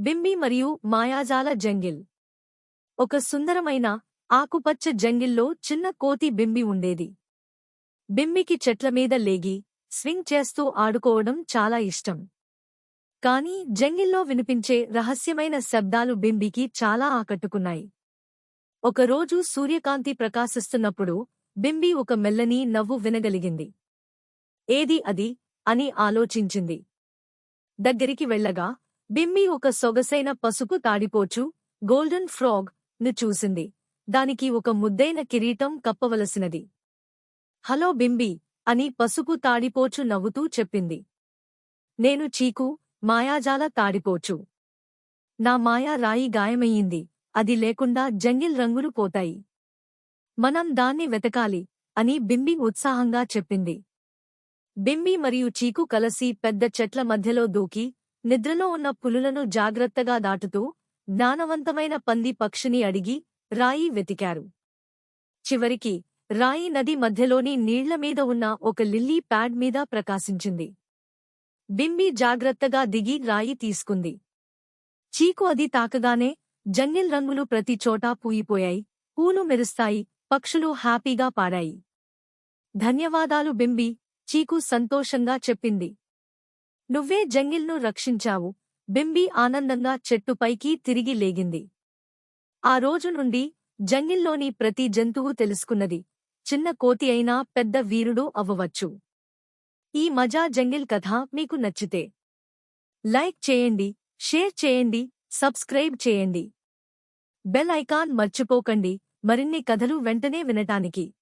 బింబి మరియు మాయాజాల జంగిల్. ఒక సుందరమైన ఆకుపచ్చ జంగిల్లో చిన్న కోతి బింబి ఉండేది. బింబికి చెట్లమీద లేగి స్వింగ్ చేస్తూ ఆడుకోవడం చాలా ఇష్టం. కాని జంగిల్లో వినిపించే రహస్యమైన శబ్దాలు బింబికి చాలా ఆకట్టుకున్నాయి. ఒకరోజు సూర్యకాంతి ప్రకాశిస్తున్నప్పుడు బింబి ఒక మెల్లని నవ్వు వినగలిగింది. ఏది అది అని ఆలోచించింది. దగ్గరికి వెళ్ళగా బింబి ఒక సొగసైన పసుపు తాడిపోచు గోల్డెన్ ఫ్రాగ్ ను చూసింది. దానికి ఒక ముద్దైన కిరీటం కప్పవలసినది. హలో బింబి అని పసుపు తాడిపోచు నవ్వుతూ చెప్పింది. నేను చీకు, మాయాజాల తాడిపోచు. నా మాయా రాయి గాయమయ్యింది. అది లేకుండా జంగిల్ రంగులు పోతాయి. మనం దాన్ని వెతకాలి అని బింబి ఉత్సాహంగా చెప్పింది. బింబి మరియు చీకు కలసి పెద్ద చెట్ల మధ్యలో దూకి నిద్రలో ఉన్న పులులను జాగ్రత్తగా దాటుతూ జ్ఞానవంతమైన పంది పక్షిని అడిగి రాయి వెతికారు. చివరికి రాయి నది మధ్యలోని నీళ్లమీద ఉన్న ఒక లిల్లీ ప్యాడ్ మీద ప్రకాశించింది. బింబి జాగ్రత్తగా దిగి రాయి తీసుకుంది. చీకు అది తాకగానే జంగిల్ రంగులు ప్రతి చోటా పూయిపోయాయి. పూలు మెరుస్తాయి, పక్షులు హ్యాపీగా పాడాయి. ధన్యవాదాలు బింబి, చీకు సంతోషంగా చెప్పింది. నువ్వే జంగిల్ను రక్షించావు. బింబి ఆనందంగా చెట్టుపైకి తిరిగి లేగింది. ఆ రోజు నుండి జంగిల్లోని ప్రతి జంతువు తెలుసుకున్నది, చిన్న కోతి అయినా పెద్ద వీరుడు అవ్వవచ్చు. ఈ మజా జంగిల్ కథ మీకు నచ్చితే లైక్ చేయండి, షేర్ చేయండి, సబ్స్క్రైబ్ చేయండి. బెల్ ఐకాన్ మర్చిపోకండి మరిన్ని కథలు వెంటనే వినటానికి.